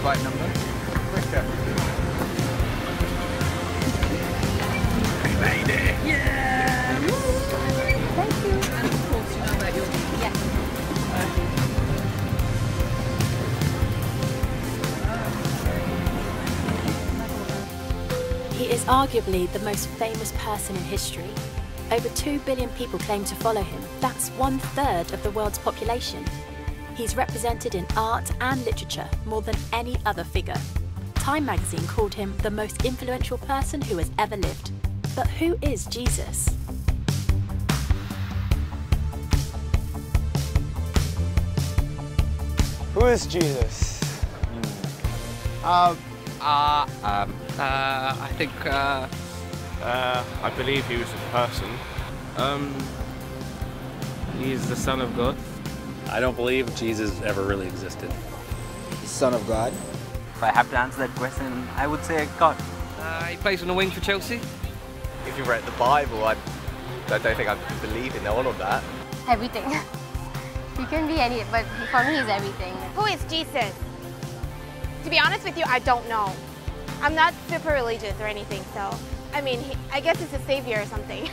right number. Okay. We made it! Yeah! Woo! Thank you. And of course, you know about your... Yes. He is arguably the most famous person in history. Over 2 billion people claim to follow him. That's 1/3 of the world's population. He's represented in art and literature more than any other figure. Time magazine called him the most influential person who has ever lived. But who is Jesus? Who is Jesus? I think, I believe he was a person. He's the Son of God. I don't believe Jesus ever really existed. Son of God. If I have to answer that question, I would say God. he plays on the wing for Chelsea. If you read the Bible, I don't think I believe in all of that. Everything. He can be any, but for me, he's everything. Who is Jesus? To be honest with you, I don't know. I'm not super religious or anything, so I mean, I guess he's a savior or something.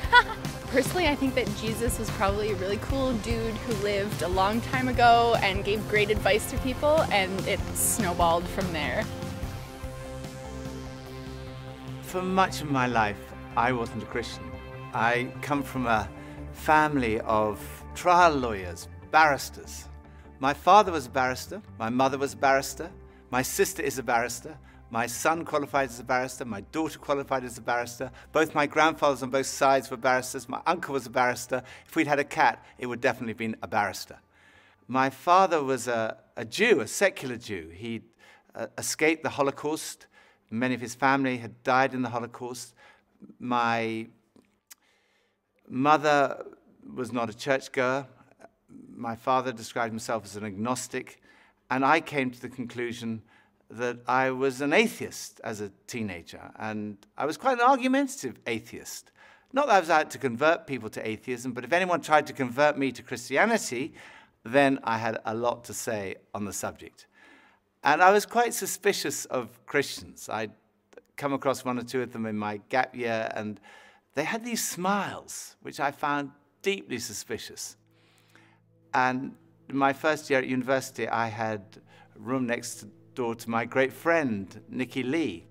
Personally, I think that Jesus was probably a really cool dude who lived a long time ago and gave great advice to people, and it snowballed from there. For much of my life, I wasn't a Christian. I come from a family of trial lawyers, barristers. My father was a barrister, my mother was a barrister, my sister is a barrister, my son qualified as a barrister, my daughter qualified as a barrister, both my grandfathers on both sides were barristers, my uncle was a barrister. If we'd had a cat, it would definitely have been a barrister. My father was a Jew, a secular Jew. He escaped the Holocaust. Many of his family had died in the Holocaust. My mother was not a churchgoer. My father described himself as an agnostic, and I came to the conclusion that I was an atheist as a teenager, and I was quite an argumentative atheist. Not that I was out to convert people to atheism, but if anyone tried to convert me to Christianity, then I had a lot to say on the subject. And I was quite suspicious of Christians. I'd come across one or two of them in my gap year, and they had these smiles, which I found deeply suspicious. And in my first year at university, I had a room next door to my great friend, Nicky Lee.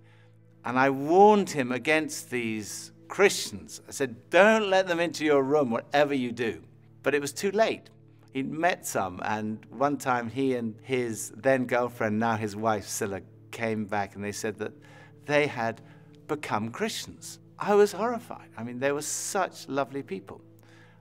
And I warned him against these Christians. I said, don't let them into your room, whatever you do. But it was too late. He'd met some, and one time he and his then girlfriend, now his wife, Scylla, came back and they said that they had become Christians. I was horrified. I mean, they were such lovely people.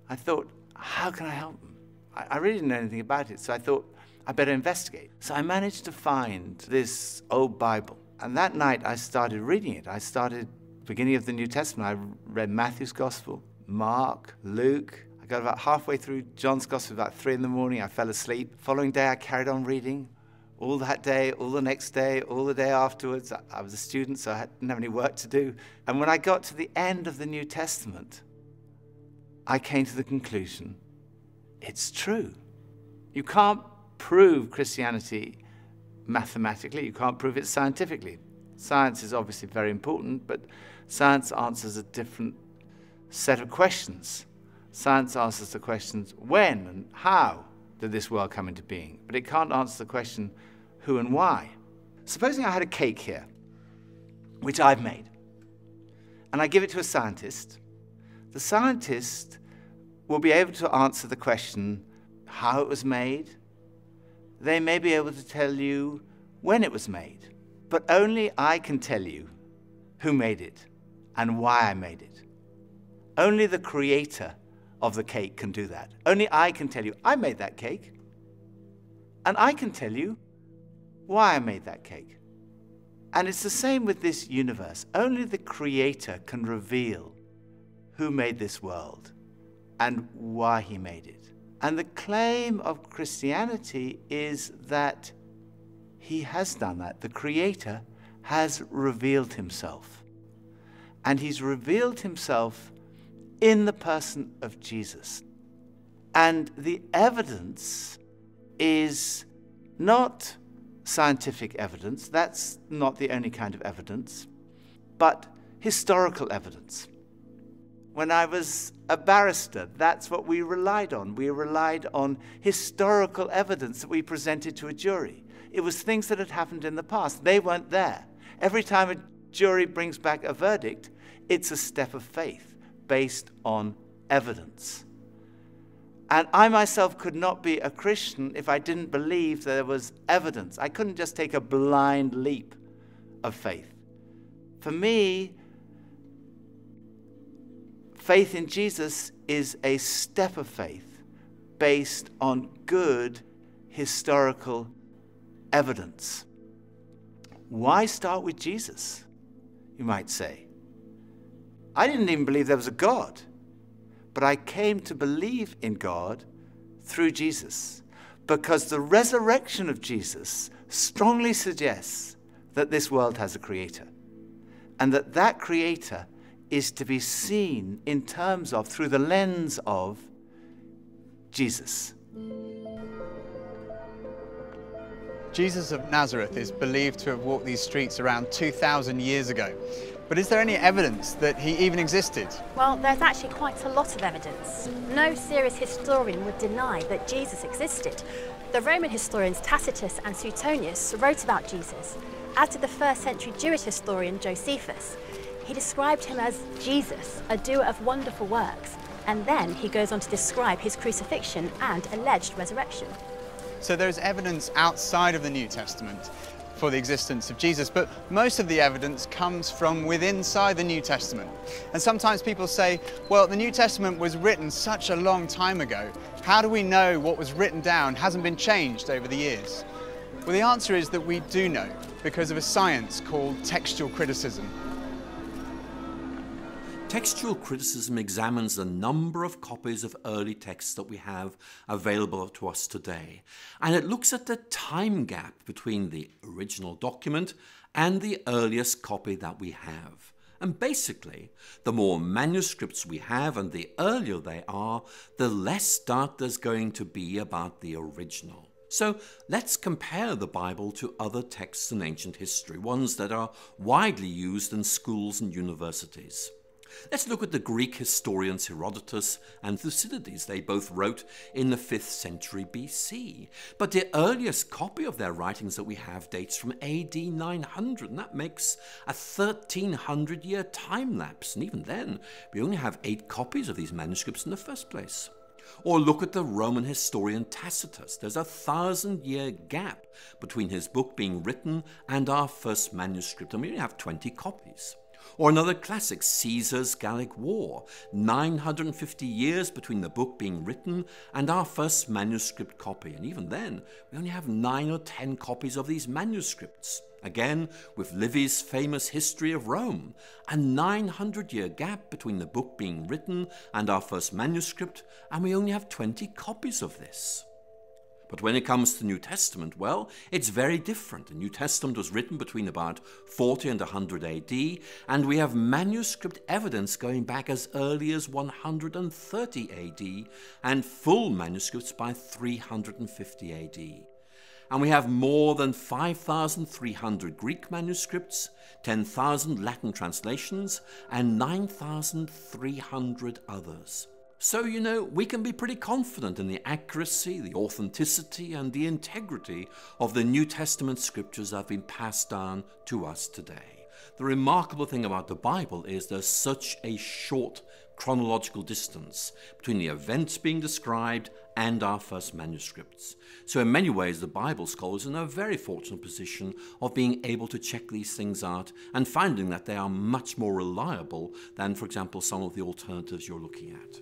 I thought, how can I help them? I really didn't know anything about it, so I thought, I better investigate. So I managed to find this old Bible, and that night I started reading it. I started beginning of the New Testament. I read Matthew's Gospel, Mark, Luke. I got about halfway through John's Gospel, about 3 in the morning. I fell asleep. Following day, I carried on reading. All that day, all the next day, all the day afterwards. I was a student, so I didn't have any work to do. And when I got to the end of the New Testament, I came to the conclusion, it's true. You can't prove Christianity mathematically. You can't prove it scientifically. Science is obviously very important, but science answers a different set of questions. Science answers the questions, when and how did this world come into being? But it can't answer the question, who and why. Supposing I had a cake here, which I've made, and I give it to a scientist. The scientist will be able to answer the question, how it was made. They may be able to tell you when it was made, but only I can tell you who made it and why I made it. Only the creator of the cake can do that. Only I can tell you, I made that cake, and I can tell you why I made that cake. And it's the same with this universe. Only the creator can reveal who made this world and why he made it. And the claim of Christianity is that he has done that. The Creator has revealed himself. And he's revealed himself in the person of Jesus. And the evidence is not scientific evidence. That's not the only kind of evidence, but historical evidence. When I was a barrister, that's what we relied on. We relied on historical evidence that we presented to a jury. It was things that had happened in the past. They weren't there. Every time a jury brings back a verdict, it's a step of faith based on evidence. And I myself could not be a Christian if I didn't believe there was evidence. I couldn't just take a blind leap of faith. For me, faith in Jesus is a step of faith based on good historical evidence. Why start with Jesus, you might say? I didn't even believe there was a God, but I came to believe in God through Jesus, because the resurrection of Jesus strongly suggests that this world has a creator, and that that creator is to be seen in terms of, through the lens of, Jesus. Jesus of Nazareth is believed to have walked these streets around 2,000 years ago. But is there any evidence that he even existed? Well, there's actually quite a lot of evidence. No serious historian would deny that Jesus existed. The Roman historians Tacitus and Suetonius wrote about Jesus, as did the first century Jewish historian Josephus. He described him as Jesus, a doer of wonderful works, and then he goes on to describe his crucifixion and alleged resurrection. So there's evidence outside of the New Testament for the existence of Jesus, but most of the evidence comes from within inside the New Testament. And sometimes people say, well, the New Testament was written such a long time ago. How do we know what was written down hasn't been changed over the years? Well, the answer is that we do know, because of a science called textual criticism. Textual criticism examines the number of copies of early texts that we have available to us today, and it looks at the time gap between the original document and the earliest copy that we have. And basically, the more manuscripts we have and the earlier they are, the less doubt there's going to be about the original. So let's compare the Bible to other texts in ancient history, ones that are widely used in schools and universities. Let's look at the Greek historians Herodotus and Thucydides. They both wrote in the 5th century BC. But the earliest copy of their writings that we have dates from AD 900, and that makes a 1300-year time lapse. And even then, we only have 8 copies of these manuscripts in the first place. Or look at the Roman historian Tacitus. There's a 1000-year gap between his book being written and our first manuscript, and we only have 20 copies. Or another classic, Caesar's Gallic War, 950 years between the book being written and our first manuscript copy. And even then, we only have 9 or 10 copies of these manuscripts. Again, with Livy's famous History of Rome, a 900-year gap between the book being written and our first manuscript, and we only have 20 copies of this. But when it comes to the New Testament, well, it's very different. The New Testament was written between about 40 and 100 AD, and we have manuscript evidence going back as early as 130 AD, and full manuscripts by 350 AD. And we have more than 5,300 Greek manuscripts, 10,000 Latin translations, and 9,300 others. So, you know, we can be pretty confident in the accuracy, the authenticity, and the integrity of the New Testament scriptures that have been passed down to us today. The remarkable thing about the Bible is there's such a short chronological distance between the events being described and our first manuscripts. So in many ways, the Bible scholars are in a very fortunate position of being able to check these things out and finding that they are much more reliable than, for example, some of the alternatives you're looking at.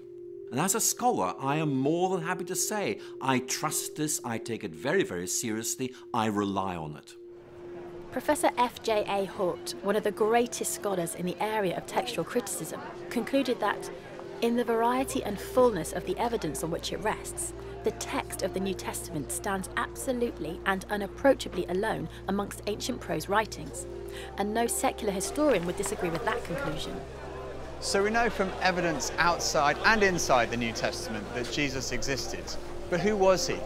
And as a scholar, I am more than happy to say I trust this, I take it very, very seriously, I rely on it. Professor F.J.A. Hort, one of the greatest scholars in the area of textual criticism, concluded that in the variety and fullness of the evidence on which it rests, the text of the New Testament stands absolutely and unapproachably alone amongst ancient prose writings, and no secular historian would disagree with that conclusion. So we know from evidence outside and inside the New Testament that Jesus existed. But who was he?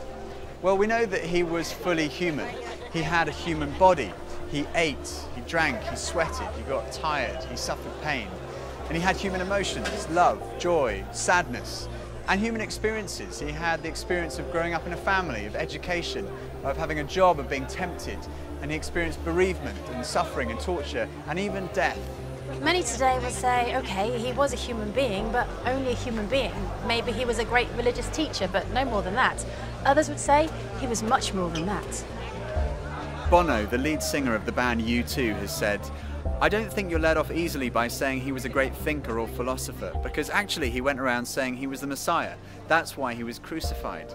Well, we know that he was fully human. He had a human body. He ate, he drank, he sweated, he got tired, he suffered pain. And he had human emotions, love, joy, sadness, and human experiences. He had the experience of growing up in a family, of education, of having a job, of being tempted. And he experienced bereavement and suffering and torture and even death. Many today would say, okay, he was a human being, but only a human being. Maybe he was a great religious teacher, but no more than that. Others would say he was much more than that. Bono, the lead singer of the band U2, has said, "I don't think you're let off easily by saying he was a great thinker or philosopher, because actually he went around saying he was the Messiah. That's why he was crucified.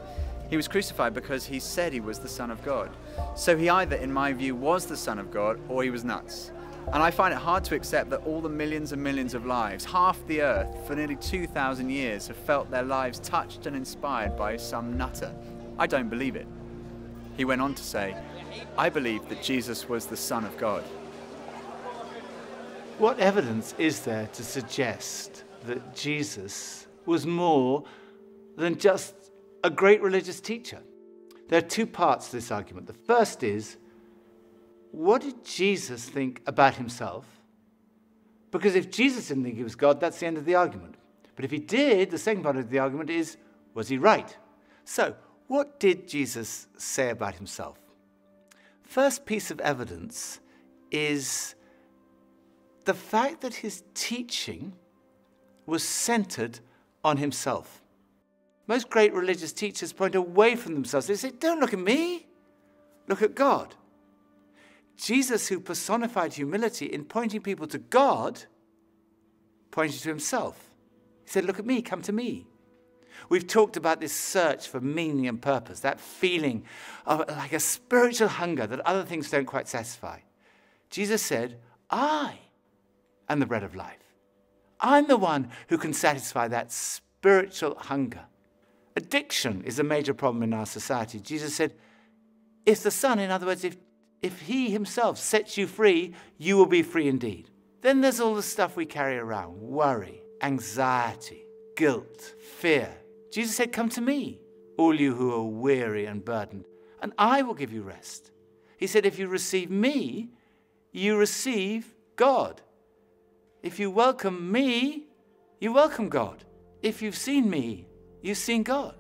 He was crucified because he said he was the Son of God. So he either, in my view, was the Son of God or he was nuts. And I find it hard to accept that all the millions and millions of lives, half the earth, for nearly 2,000 years, have felt their lives touched and inspired by some nutter. I don't believe it." He went on to say, "I believe that Jesus was the Son of God." What evidence is there to suggest that Jesus was more than just a great religious teacher? There are two parts to this argument. The first is, what did Jesus think about himself? Because if Jesus didn't think he was God, that's the end of the argument. But if he did, the second part of the argument is, was he right? So, what did Jesus say about himself? First piece of evidence is the fact that his teaching was centered on himself. Most great religious teachers point away from themselves. They say, don't look at me, look at God. Jesus, who personified humility in pointing people to God, pointed to himself. He said, look at me, come to me. We've talked about this search for meaning and purpose, that feeling of like a spiritual hunger that other things don't quite satisfy. Jesus said, I am the bread of life. I'm the one who can satisfy that spiritual hunger. Addiction is a major problem in our society. Jesus said, if the Son, in other words, if he himself sets you free, you will be free indeed. Then there's all the stuff we carry around, worry, anxiety, guilt, fear. Jesus said, come to me, all you who are weary and burdened, and I will give you rest. He said, if you receive me, you receive God. If you welcome me, you welcome God. If you've seen me, you've seen God.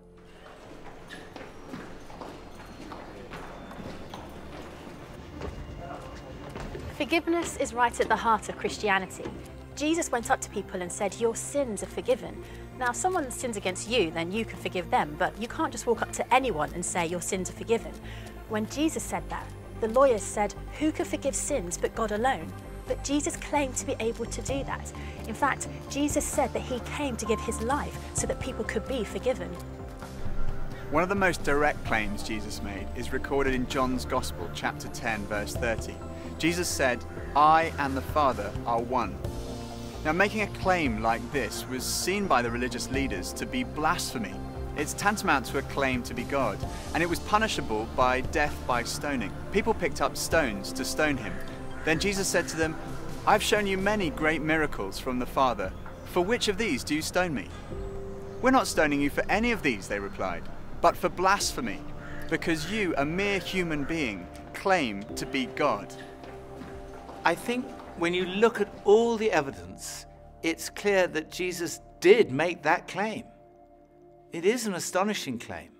Forgiveness is right at the heart of Christianity. Jesus went up to people and said, your sins are forgiven. Now, if someone sins against you, then you can forgive them, but you can't just walk up to anyone and say your sins are forgiven. When Jesus said that, the lawyers said, who can forgive sins but God alone? But Jesus claimed to be able to do that. In fact, Jesus said that he came to give his life so that people could be forgiven. One of the most direct claims Jesus made is recorded in John's Gospel, chapter 10, verse 30. Jesus said, I and the Father are one. Now, making a claim like this was seen by the religious leaders to be blasphemy. It's tantamount to a claim to be God, and it was punishable by death by stoning. People picked up stones to stone him. Then Jesus said to them, I've shown you many great miracles from the Father. For which of these do you stone me? We're not stoning you for any of these, they replied, but for blasphemy, because you, a mere human being, claim to be God. I think when you look at all the evidence, it's clear that Jesus did make that claim. It is an astonishing claim.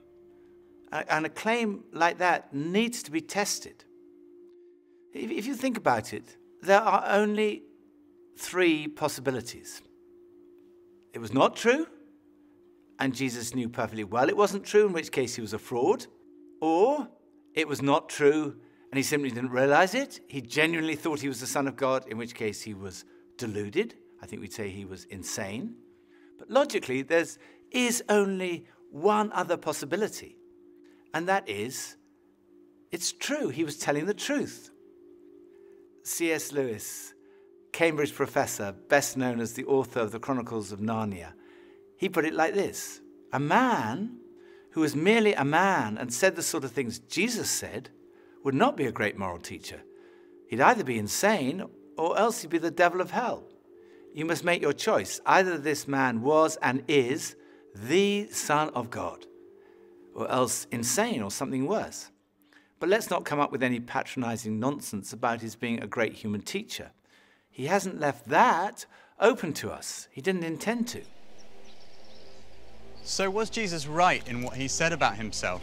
And a claim like that needs to be tested. If you think about it, there are only three possibilities. It was not true, and Jesus knew perfectly well it wasn't true, in which case he was a fraud. Or it was not true, and he simply didn't realize it. He genuinely thought he was the Son of God, in which case he was deluded. I think we'd say he was insane. But logically, there is only one other possibility, and that is, it's true, he was telling the truth. C.S. Lewis, Cambridge professor, best known as the author of the Chronicles of Narnia, he put it like this: a man who was merely a man and said the sort of things Jesus said would not be a great moral teacher. He'd either be insane or else he'd be the devil of hell. You must make your choice. Either this man was and is the Son of God, or else insane or something worse. But let's not come up with any patronizing nonsense about his being a great human teacher. He hasn't left that open to us. He didn't intend to. So was Jesus right in what he said about himself?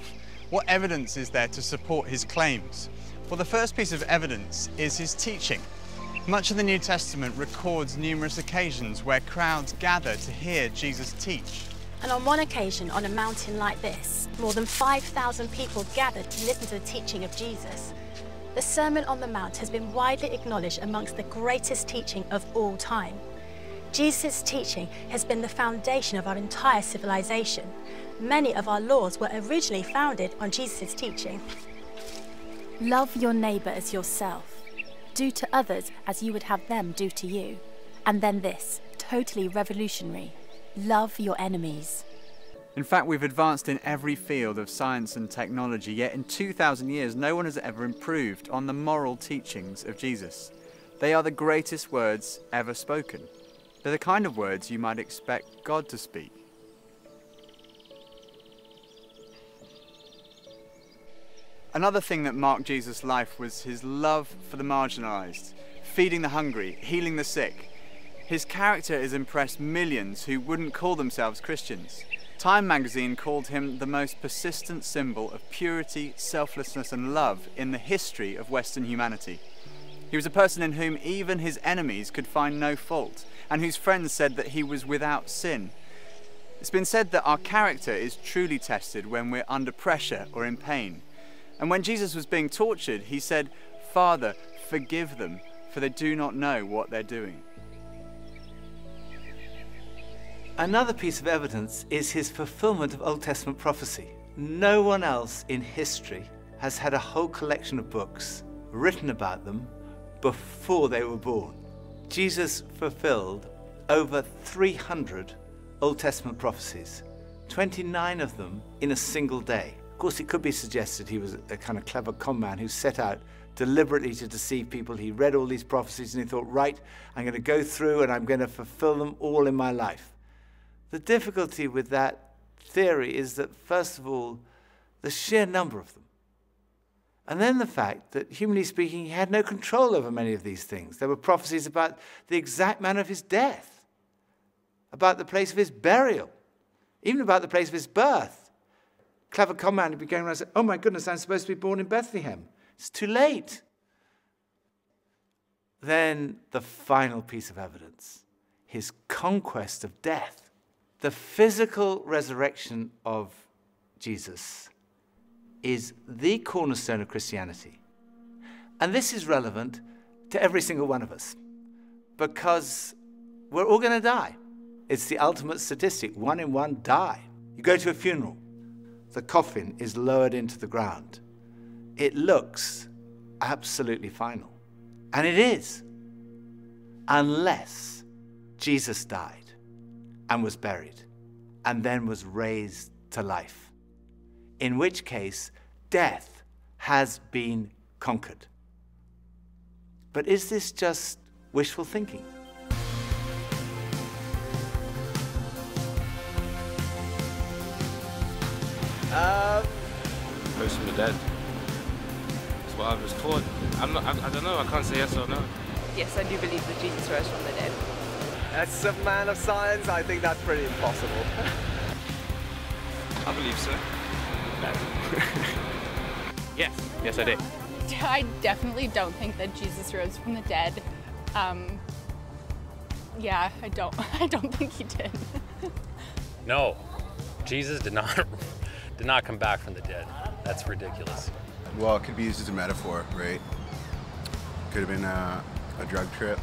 What evidence is there to support his claims? Well, the first piece of evidence is his teaching. Much of the New Testament records numerous occasions where crowds gather to hear Jesus teach. And on one occasion, on a mountain like this, more than 5,000 people gathered to listen to the teaching of Jesus. The Sermon on the Mount has been widely acknowledged amongst the greatest teaching of all time. Jesus' teaching has been the foundation of our entire civilization. Many of our laws were originally founded on Jesus' teaching. Love your neighbour as yourself. Do to others as you would have them do to you. And then this, totally revolutionary. Love your enemies. In fact, we've advanced in every field of science and technology, yet in 2,000 years, no one has ever improved on the moral teachings of Jesus. They are the greatest words ever spoken. They're the kind of words you might expect God to speak. Another thing that marked Jesus' life was his love for the marginalised, feeding the hungry, healing the sick. His character has impressed millions who wouldn't call themselves Christians. Time magazine called him the most persistent symbol of purity, selflessness and love in the history of Western humanity. He was a person in whom even his enemies could find no fault, and whose friends said that he was without sin. It's been said that our character is truly tested when we're under pressure or in pain. And when Jesus was being tortured, he said, "Father, forgive them, for they do not know what they're doing." Another piece of evidence is his fulfillment of Old Testament prophecy. No one else in history has had a whole collection of books written about them before they were born. Jesus fulfilled over 300 Old Testament prophecies, 29 of them in a single day. Of course, it could be suggested he was a kind of clever con man who set out deliberately to deceive people. He read all these prophecies and he thought, right, I'm going to go through and I'm going to fulfill them all in my life. The difficulty with that theory is that, first of all, the sheer number of them. And then the fact that, humanly speaking, he had no control over many of these things. There were prophecies about the exact manner of his death, about the place of his burial, even about the place of his birth. Clever con man would be going around and say, oh my goodness, I'm supposed to be born in Bethlehem. It's too late. Then the final piece of evidence, his conquest of death. The physical resurrection of Jesus is the cornerstone of Christianity. And this is relevant to every single one of us because we're all going to die. It's the ultimate statistic. 1 in 1 die. You go to a funeral. The coffin is lowered into the ground. It looks absolutely final. And it is. Unless Jesus died and was buried, and then was raised to life, in which case death has been conquered. But is this just wishful thinking? Rose from the dead. That's what I was taught. I don't know, I can't say yes or no. Yes, I do believe that Jesus rose from the dead. As a man of science, I think that's pretty impossible. I believe so. No. Yes, I did. I definitely don't think that Jesus rose from the dead. Yeah, I don't think he did. No, Jesus did not come back from the dead. That's ridiculous. Well, it could be used as a metaphor, right? Could have been a drug trip.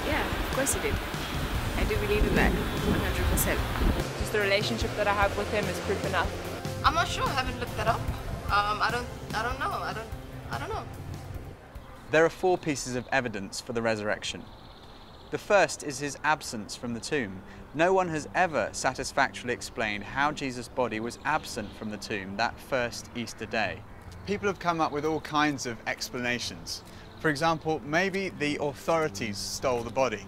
Yeah, of course he did. I do believe in that, 100%. Just the relationship that I have with him is proof enough. I'm not sure. I haven't looked that up. I don't know. I don't know. There are 4 pieces of evidence for the resurrection. The first is his absence from the tomb. No one has ever satisfactorily explained how Jesus' body was absent from the tomb that first Easter day. People have come up with all kinds of explanations. For example, maybe the authorities stole the body.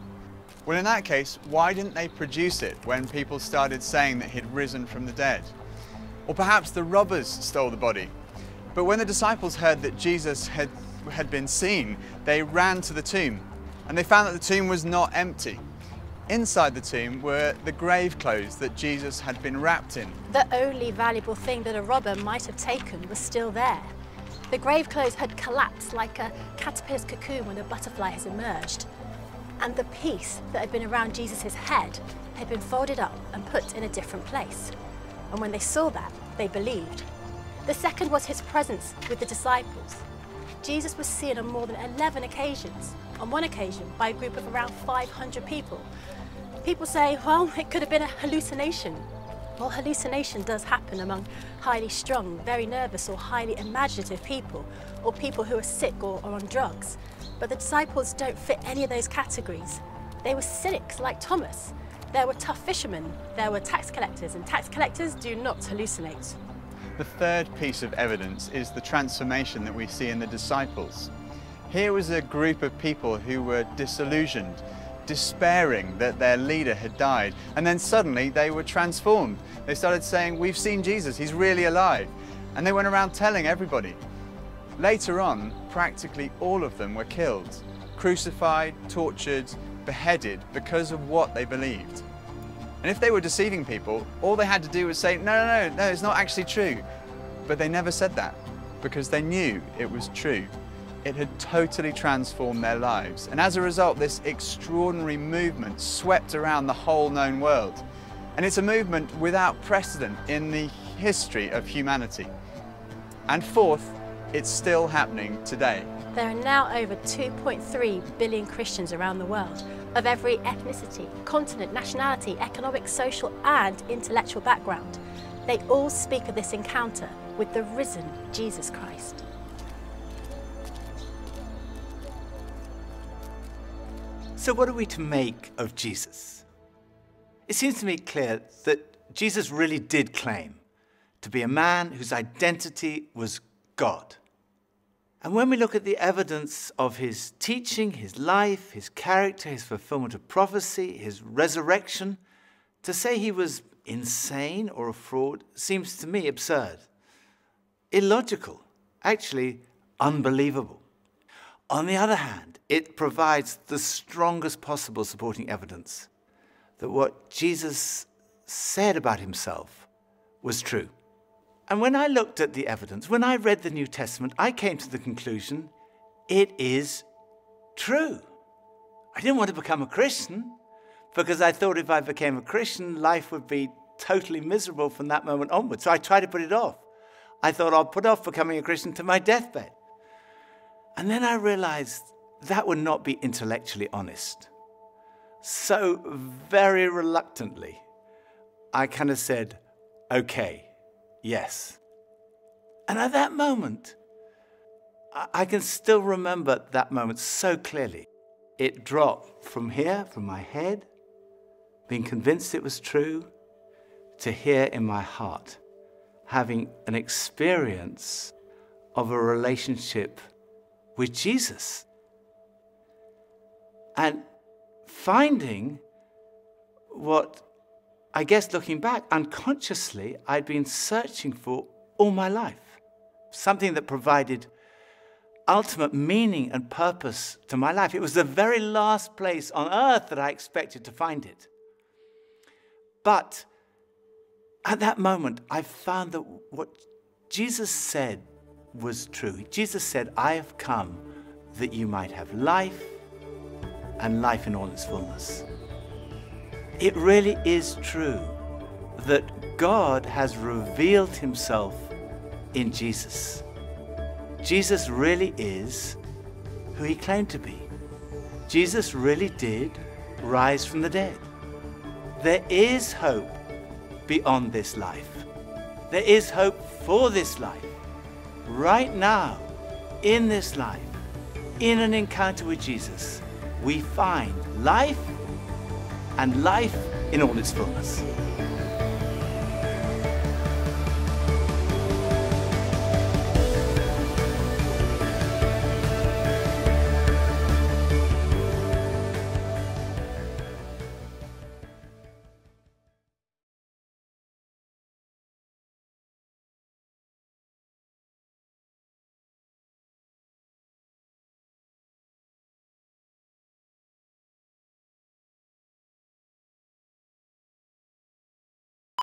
Well, in that case, why didn't they produce it when people started saying that he'd risen from the dead? Or perhaps the robbers stole the body. But when the disciples heard that Jesus had been seen, they ran to the tomb, and they found that the tomb was not empty. Inside the tomb were the grave clothes that Jesus had been wrapped in. The only valuable thing that a robber might have taken was still there. The grave clothes had collapsed like a caterpillar's cocoon when a butterfly has emerged. And the piece that had been around Jesus' head had been folded up and put in a different place. And when they saw that, they believed. The second was his presence with the disciples. Jesus was seen on more than 11 occasions. On one occasion, by a group of around 500 people. People say, well, it could have been a hallucination. Well, hallucination does happen among highly strung, very nervous or highly imaginative people, or people who are sick or on drugs. But the disciples don't fit any of those categories. They were cynics like Thomas. There were tough fishermen, there were tax collectors, and tax collectors do not hallucinate. The third piece of evidence is the transformation that we see in the disciples. Here was a group of people who were disillusioned, despairing that their leader had died, and then suddenly they were transformed. They started saying, we've seen Jesus, he's really alive. And they went around telling everybody. Later on, practically all of them were killed, crucified, tortured, beheaded because of what they believed. And if they were deceiving people, all they had to do was say, no, it's not actually true. But they never said that because they knew it was true. It had totally transformed their lives. And as a result, this extraordinary movement swept around the whole known world. And it's a movement without precedent in the history of humanity. And fourth, it's still happening today. There are now over 2.3 billion Christians around the world, of every ethnicity, continent, nationality, economic, social and intellectual background. They all speak of this encounter with the risen Jesus Christ. So what are we to make of Jesus? It seems to me clear that Jesus really did claim to be a man whose identity was God. And when we look at the evidence of his teaching, his life, his character, his fulfillment of prophecy, his resurrection, to say he was insane or a fraud seems to me absurd, illogical, actually unbelievable. On the other hand, it provides the strongest possible supporting evidence that what Jesus said about himself was true. And when I looked at the evidence, when I read the New Testament, I came to the conclusion it is true. I didn't want to become a Christian because I thought if I became a Christian, life would be totally miserable from that moment onwards. So I tried to put it off. I thought I'll put off becoming a Christian to my deathbed. And then I realized that would not be intellectually honest. So very reluctantly, I kind of said, okay. Yes. And at that moment, I can still remember that moment so clearly. It dropped from here, from my head, being convinced it was true, to here in my heart, having an experience of a relationship with Jesus. And finding what, I guess looking back, unconsciously, I'd been searching for all my life. Something that provided ultimate meaning and purpose to my life. It was the very last place on earth that I expected to find it. But at that moment, I found that what Jesus said was true. Jesus said, I have come that you might have life and life in all its fullness. It really is true that God has revealed himself in Jesus. Jesus really is who he claimed to be. Jesus really did rise from the dead. There is hope beyond this life. There is hope for this life. Right now, in this life, in an encounter with Jesus, we find life and life in all its fullness.